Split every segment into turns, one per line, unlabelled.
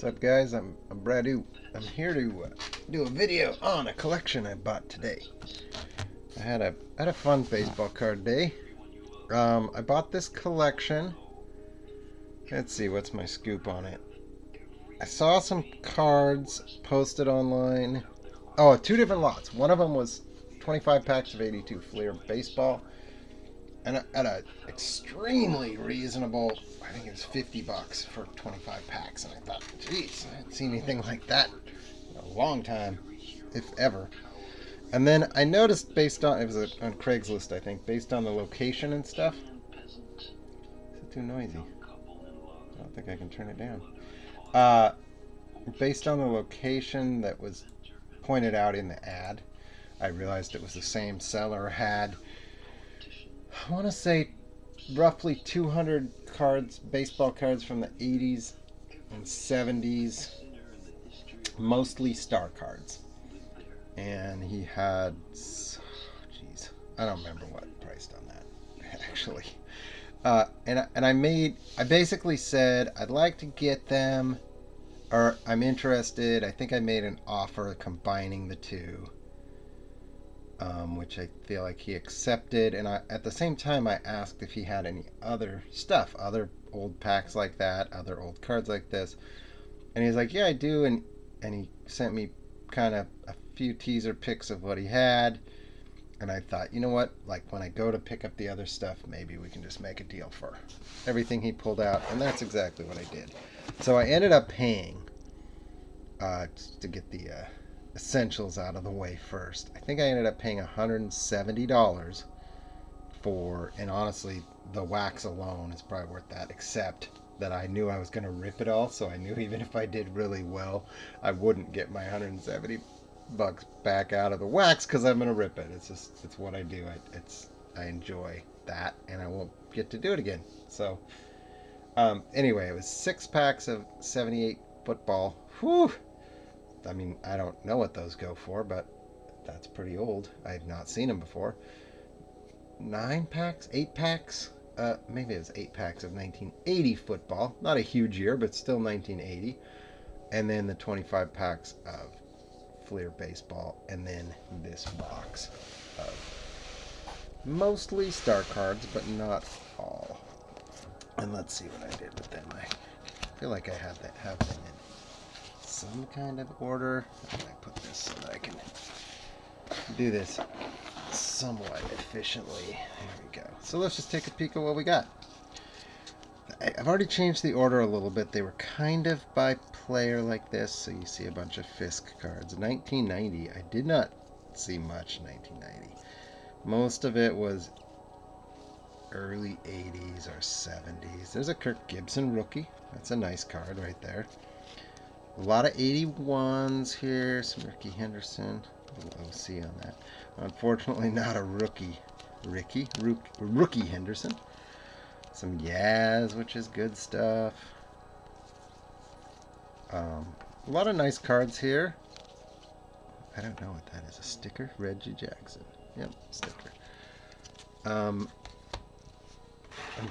What's up, guys? I'm Bradu. I'm here to do a video on a collection I bought today. I had a fun baseball card day. I bought this collection. Let's see, what's my scoop on it? I saw some cards posted online. Oh, two different lots. One of them was 25 packs of 82 Fleer baseball, and at a extremely reasonable, I think it was $50 for 25 packs. And I thought, geez, I haven't seen anything like that in a long time, if ever. And then I noticed, based on, it was on Craigslist, I think, based on the location and stuff. Is it too noisy? I don't think I can turn it down. Uh, Based on the location that was pointed out in the ad, I realized it was the same seller had, I want to say, roughly 200 cards, baseball cards from the 80s and 70s, mostly star cards. And he had, geez, I don't remember what it priced on that, actually. I basically said I'd like to get them, or I'm interested. I think I made an offer combining the two, which I feel like he accepted. And at the same time, I asked if he had any other stuff, other old packs like that, other old cards like this. And he's like, yeah, I do. And he sent me kind of a few teaser pics of what he had. And I thought, you know what? Like, when I go to pick up the other stuff, maybe we can just make a deal for everything he pulled out. And that's exactly what I did. So I ended up paying, just to get the essentials out of the way first. I think I ended up paying $170 for, and honestly, the wax alone is probably worth that, except that I knew I was going to rip it all. So I knew even if I did really well, I wouldn't get my $170 back out of the wax because I'm gonna rip it. It's what I do. I enjoy that, and I won't get to do it again. So anyway, it was 6 packs of 78 football. Whew. I mean, I don't know what those go for, but that's pretty old. I have not seen them before. 9 packs, 8 packs. Maybe it was 8 packs of 1980 football. Not a huge year, but still 1980. And then the 25 packs of Fleer baseball, and then this box of mostly star cards, but not all. And let's see what I did with them. I feel like I have them in some kind of order. I put this so that I can do this somewhat efficiently. There we go. So let's just take a peek at what we got. I've already changed the order a little bit. They were kind of by player like this, so you see a bunch of Fisk cards. 1990, I did not see much 1990. Most of it was early 80s or 70s. There's a Kirk Gibson rookie. That's a nice card right there. A lot of 81s here. Some Ricky Henderson. A little OC on that. Unfortunately, not a rookie. Rookie Henderson. Some Yaz, which is good stuff. A lot of nice cards here. I don't know what that is. A sticker? Reggie Jackson. Yep, sticker. I'm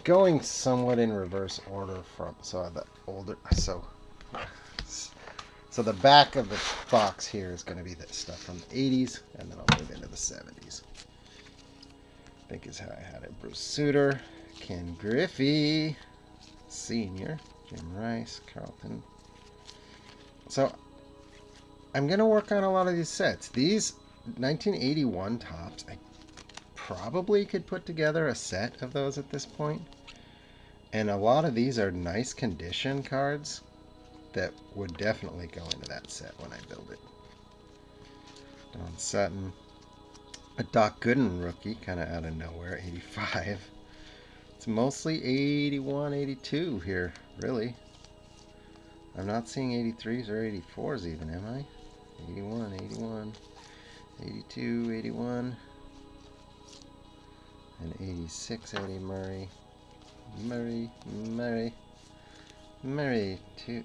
going somewhat in reverse order from the older. So the back of the box here is going to be the stuff from the 80s, and then I'll move into the 70s. I think is how I had it. Bruce Sutter, Ken Griffey Sr., Jim Rice, Carlton. So I'm going to work on a lot of these sets. These 1981 tops, I probably could put together a set of those at this point. And a lot of these are nice condition cards that would definitely go into that set when I build it. Don Sutton. A Doc Gooden rookie, kind of out of nowhere, 85. It's mostly 81, 82 here, really. I'm not seeing 83s or 84s even, am I? 81, 81, 82, 81, and 86, Eddie Murray. Murray.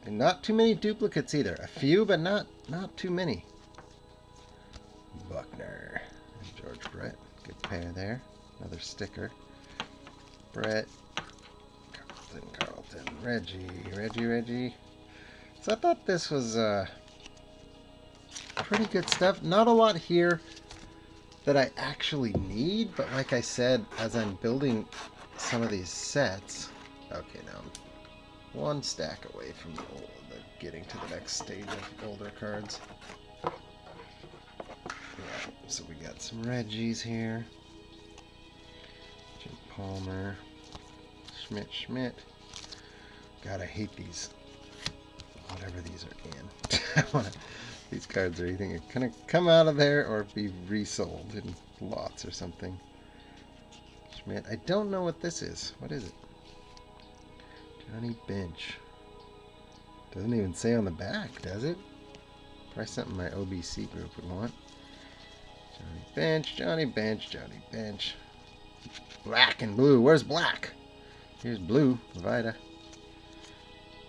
Not too many duplicates either. A few, but not too many. Buckner. George Brett. Good pair there. Another sticker. Brett. Carlton. Reggie. So I thought this was pretty good stuff. Not a lot here that I actually need, but like I said, as I'm building some of these sets, okay, now I'm one stack away from the getting to the next stage of older cards. Yeah, so we got some Reggies here. Jim Palmer. Schmidt. God, I hate these. Whatever these are in. These cards are either going to come out of there or be resold in lots or something. Schmidt. I don't know what this is. What is it? Johnny Bench. Doesn't even say on the back, does it? Probably something my OBC group would want. Johnny Bench, Johnny Bench, Johnny Bench. Black and blue. Where's black? Here's blue. Vida.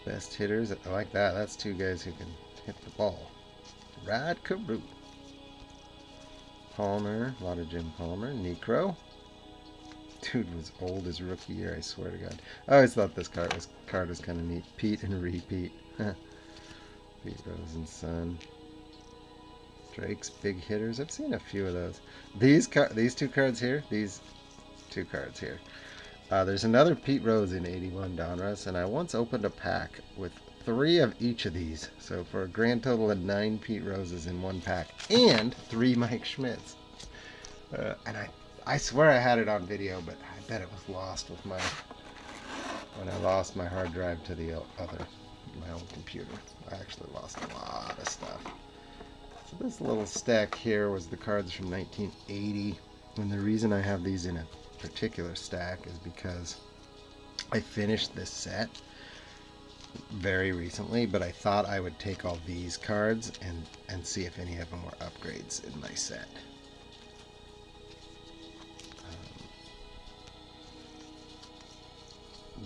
Best hitters. I like that. That's two guys who can hit the ball. Rod Carew. Palmer. A lot of Jim Palmer. Necro. Dude was old his rookie year, I swear to God. I always thought this card was kind of neat. Pete and repeat. Pete Rose and Son. Drake's big hitters. I've seen a few of those. These two cards here. These two cards here. There's another Pete Rose in 81 Donruss, and I once opened a pack with 3 of each of these. So for a grand total of 9 Pete Roses in one pack, and 3 Mike Schmidts. And I swear I had it on video, but I bet it was lost with when I lost my hard drive to my old computer. I actually lost a lot of stuff. So this little stack here was the cards from 1980, and the reason I have these in a particular stack is because I finished this set very recently, but I thought I would take all these cards and see if any of them were upgrades in my set.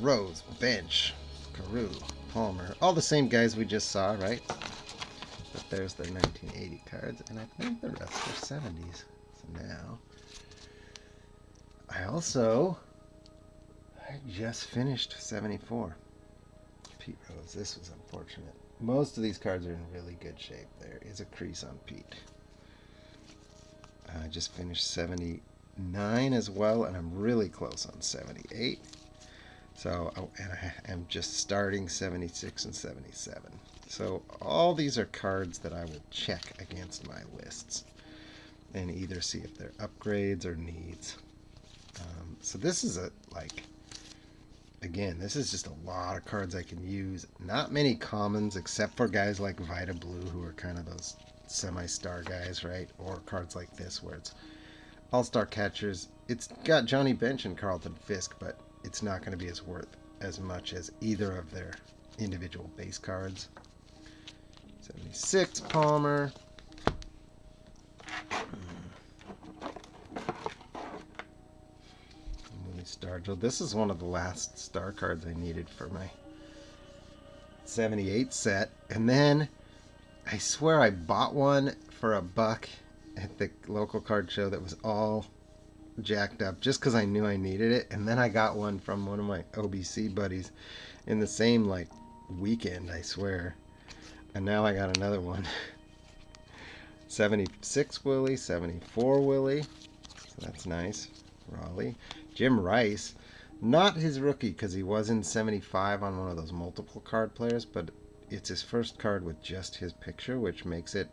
Rose, Bench, Carew, Palmer, all the same guys we just saw, right? But there's their 1980 cards, and I think the rest are 70s. So now, I just finished 74. Pete Rose, this was unfortunate. Most of these cards are in really good shape. There is a crease on Pete. I just finished 79 as well, and I'm really close on 78. So, and I am just starting 76 and 77. So all these are cards that I will check against my lists and either see if they're upgrades or needs. So this is again, this is just a lot of cards I can use. Not many commons except for guys like Vida Blue, who are kind of those semi-star guys, right? Or cards like this where it's all-star catchers. It's got Johnny Bench and Carlton Fisk, but it's not going to be worth as much as either of their individual base cards. 76 Palmer. Stargell. This is one of the last star cards I needed for my 78 set. And then I swear I bought one for $1 at the local card show that was all jacked up just because I knew I needed it. And then I got one from one of my OBC buddies in the same weekend, I swear. And now I got another one. 76 Willie, 74 Willie. So that's nice. Raleigh. Jim Rice, not his rookie because he was in 75 on one of those multiple card players, but it's his first card with just his picture, which makes it,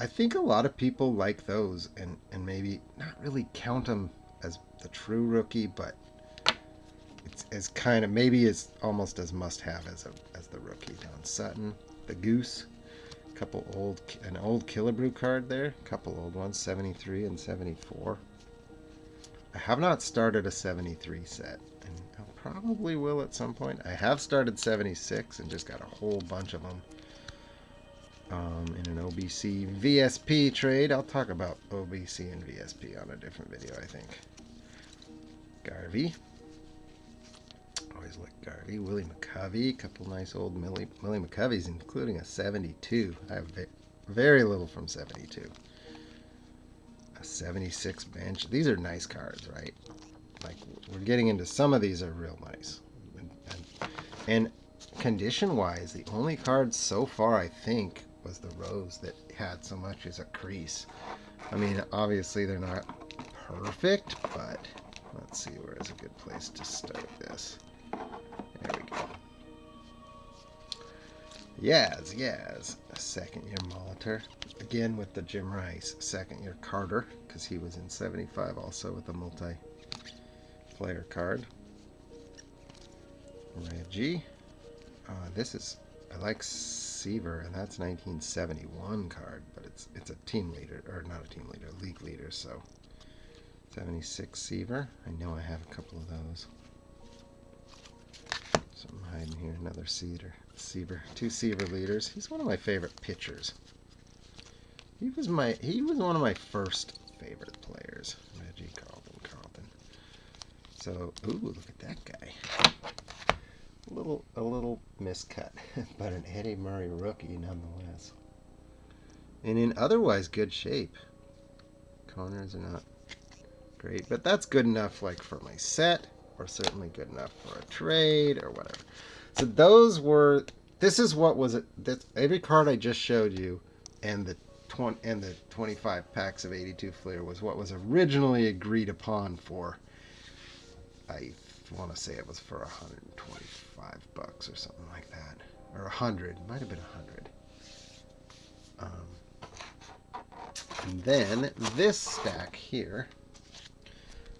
I think a lot of people like those and maybe not really count him as the true rookie, but it's as kind of maybe is almost as must-have as the rookie. Don Sutton, the Goose, an old Killebrew card there, a couple old ones, 73 and 74. I have not started a 73 set, and I probably will at some point. I have started 76 and just got a whole bunch of them in an OBC VSP trade. I'll talk about OBC and VSP on a different video, I think. Garvey. Always like Garvey. Willie McCovey. A couple nice old Willie McCoveys, including a 72. I have very little from 72. 76 Bench. These are nice cards, right? We're getting into some of these are real nice. And condition-wise, the only card so far I think was the Rose that had so much as a crease. I mean, obviously they're not perfect, but let's see where is a good place to start this. There we go. Yaz. Second year Molitor. Again with the Jim Rice. Second year Carter, because he was in 75 also with a multi-player card. Reggie. This is, I like Seaver, and that's 1971 card, but it's a team leader, or not a team leader, league leader, so 76 Seaver. I know I have a couple of those. Something hiding here, another Seaver. Two Seaver leaders. He's one of my favorite pitchers. He was one of my first favorite players. Reggie Carlton. So, ooh, look at that guy. A little miscut, but an Eddie Murray rookie nonetheless. And in otherwise good shape. Corners are not great, but that's good enough like for my set, or certainly good enough for a trade or whatever. So this is what was it. Every card I just showed you, and the 25 packs of 82 Fleer was what was originally agreed upon for. I want to say it was for $125 or something like that, or 100. Might have been 100. And then this stack here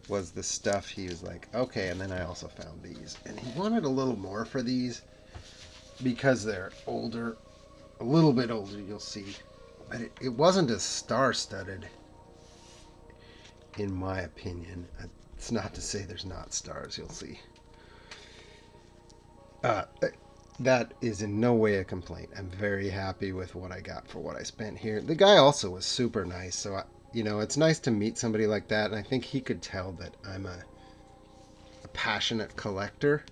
was the stuff he was like, okay. And then I also found these, and he wanted a little more for these because they're older, a little bit older. You'll see, but it wasn't as star-studded, in my opinion. It's not to say there's not stars. You'll see. That is in no way a complaint. I'm very happy with what I got for what I spent here. The guy also was super nice, so it's nice to meet somebody like that, and I think he could tell that I'm a passionate collector,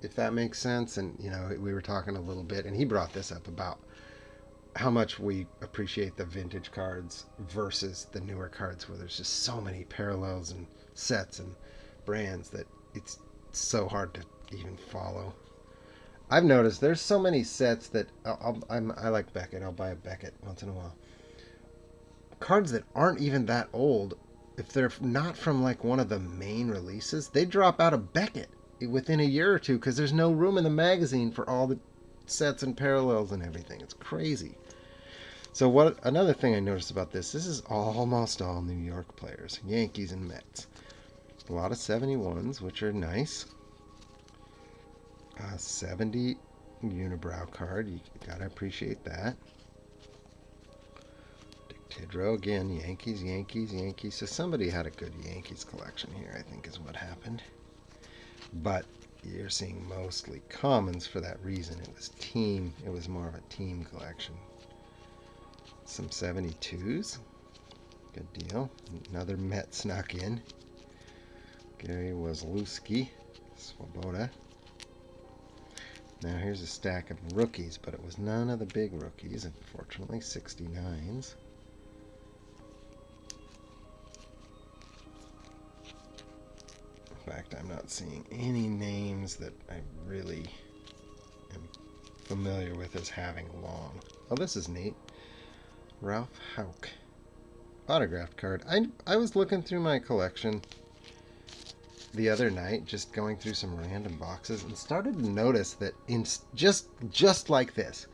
if that makes sense. And we were talking a little bit, and he brought this up about how much we appreciate the vintage cards versus the newer cards, where there's just so many parallels and sets and brands that it's so hard to even follow. I've noticed there's so many sets that I like Beckett. I'll buy a Beckett once in a while. Cards that aren't even that old, if they're not from like one of the main releases, they drop out of Beckett within a year or two because there's no room in the magazine for all the sets and parallels and everything. It's crazy. So another thing I noticed about this is almost all New York players, Yankees and Mets. A lot of 71s, which are nice. 70 unibrow card. You gotta appreciate that. Dick Tidrow again. Yankees. So somebody had a good Yankees collection here, I think is what happened. But you're seeing mostly commons for that reason. It was more of a team collection. Some 72s. Good deal. Another Met snuck in. Gary Wozlowski. Swoboda. Now here's a stack of rookies, but it was none of the big rookies, unfortunately. 69s. In fact, I'm not seeing any names that I really am familiar with as having long. Oh, this is neat. Ralph Houck. Autographed card. I was looking through my collection the other night, just going through some random boxes, and started to notice that in just like this,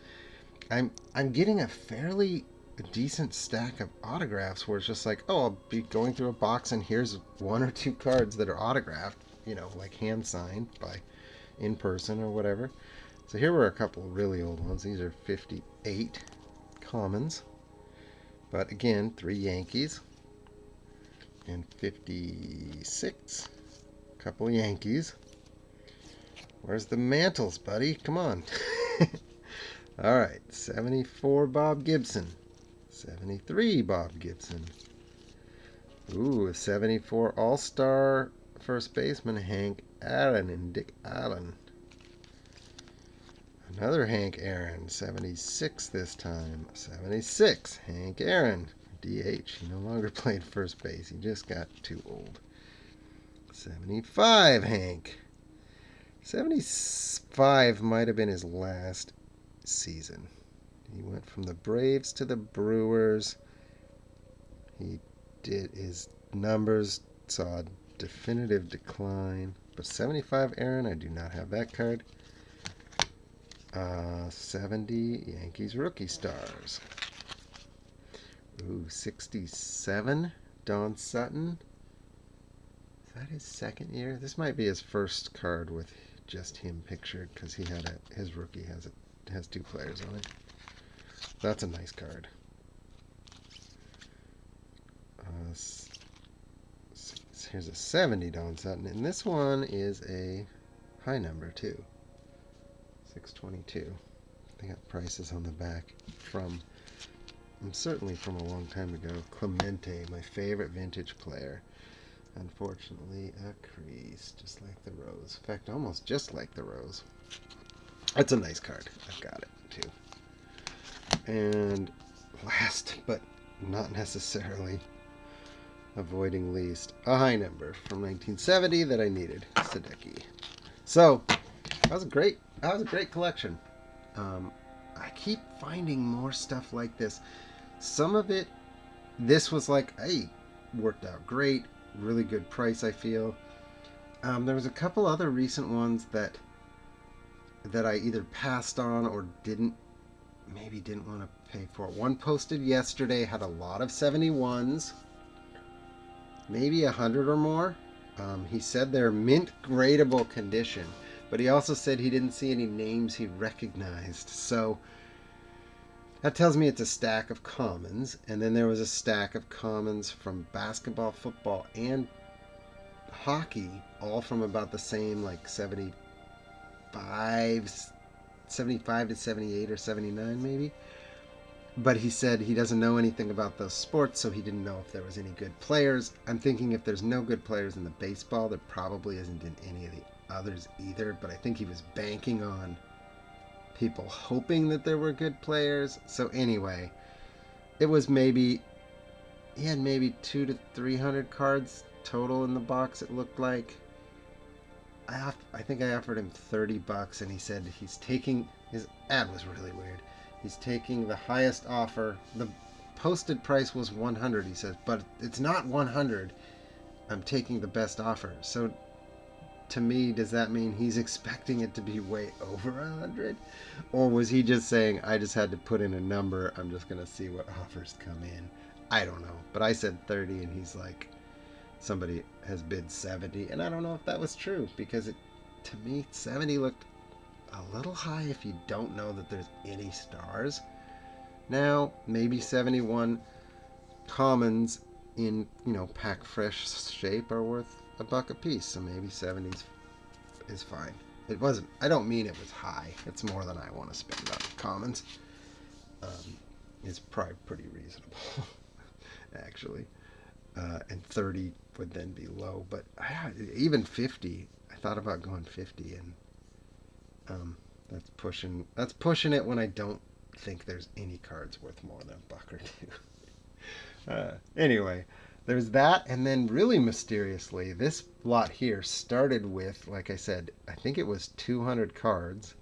I'm getting a fairly decent stack of autographs where it's just like, oh, I'll be going through a box and here's one or two cards that are autographed, like hand signed by in person or whatever. So here were a couple really old ones. These are 58 commons, but again, 3 Yankees and 56. Couple of Yankees. Where's the mantles, buddy? Come on. All right. 74 Bob Gibson. 73 Bob Gibson. Ooh, a 74 All-Star first baseman Hank Aaron and Dick Allen. Another Hank Aaron. 76 this time. 76 Hank Aaron. DH. He no longer played first base. He just got too old. 75 Hank. 75 might have been his last season. He went from the Braves to the Brewers. He did his numbers saw a definitive decline. But 75 Aaron, I do not have that card. 70 Yankees rookie stars. Ooh, 67 Don Sutton. Is that his second year? This might be his first card with just him pictured because he had his rookie has 2 players on it. That's a nice card. Here's a 70 Don Sutton, and this one is a high number too. 622. They got prices on the back from, certainly from a long time ago. Clemente, my favorite vintage player. Unfortunately, a crease, just like the rose. In fact, almost just like the rose. That's a nice card. I've got it too. And last, but not necessarily avoiding least, a high number from 1970 that I needed, Sadecki. So that was a great collection. I keep finding more stuff like this. Some of it, this was like, hey, worked out great, really good price, I feel. There was a couple other recent ones that I either passed on or maybe didn't want to pay for. One posted yesterday had a lot of 71s, maybe 100 or more. He said they're mint gradable condition, but he also said he didn't see any names he recognized. So that tells me it's a stack of commons. And then there was a stack of commons from basketball, football, and hockey, all from about the same, like 75 to 78 or 79 maybe. But he said he doesn't know anything about those sports, so he didn't know if there was any good players. I'm thinking if there's no good players in the baseball, there probably isn't in any of the others either. But I think he was banking on people hoping that there were good players. So anyway, it was he had maybe 200 to 300 cards total in the box, it looked like. I think I offered him $30, and he said his ad was really weird. He's taking the highest offer. The posted price was 100, he says, but it's not 100. I'm taking the best offer. So to me, does that mean he's expecting it to be way over 100? Or was he just saying, I just had to put in a number, I'm just going to see what offers come in? I don't know. But I said 30, and he's like, somebody has bid 70. And I don't know if that was true, because to me, 70 looked a little high if you don't know that there's any stars. Now, maybe 71 commons in, pack fresh shape are worth $1 a piece. So maybe 70 is fine. It wasn't, I don't mean it was high. It's more than I want to spend on commons. It's probably pretty reasonable, actually. And 30 would then be low. But even 50, I thought about going 50, and that's pushing it when I don't think there's any cards worth more than $1 or $2. Anyway, there's that, and then really mysteriously, this lot here started with, like I said, I think it was 200 cards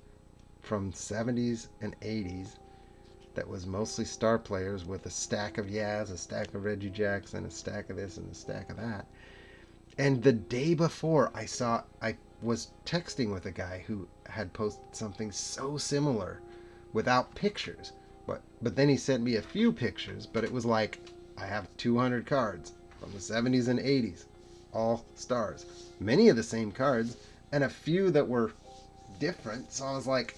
from 70s and 80s that was mostly star players, with a stack of Yaz, a stack of Reggie Jackson, a stack of this, and a stack of that. And the day before, I was texting with a guy who had posted something so similar without pictures. But then he sent me a few pictures, but it was like, I have 200 cards from the 70s and 80s, all stars. Many of the same cards, and a few that were different. So I was like,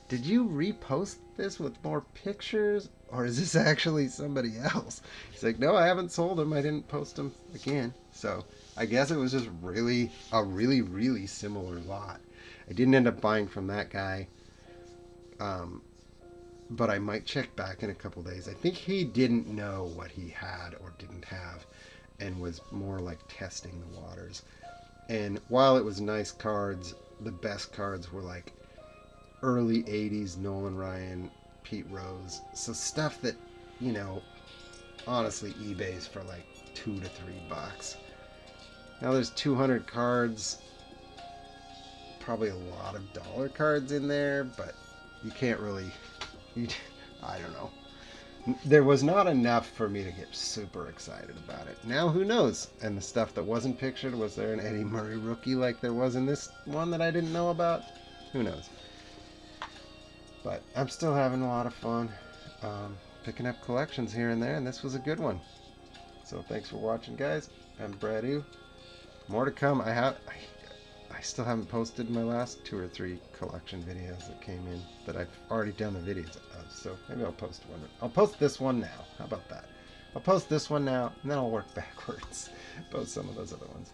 did you repost this with more pictures, or is this actually somebody else? He's like, no, I haven't sold them. I didn't post them again. So I guess it was just really similar lot. I didn't end up buying from that guy, but I might check back in a couple days. I think he didn't know what he had or didn't have, and was more like testing the waters. And while it was nice cards, the best cards were like early 80s Nolan Ryan, Pete Rose. So stuff that, honestly eBay's for like $2 to $3. Now there's 200 cards probably a lot of dollar cards in there, but you can't really, I don't know. There was not enough for me to get super excited about it. Now, who knows? And the stuff that wasn't pictured, was there an Eddie Murray rookie like there was in this one that I didn't know about? Who knows? But I'm still having a lot of fun picking up collections here and there, and this was a good one. So thanks for watching, guys. I'm Bradu. More to come. I still haven't posted my last 2 or 3 collection videos that came in that I've already done the videos of. So maybe I'll post one. I'll post this one now. How about that? I'll post this one now, and then I'll work backwards. Post some of those other ones.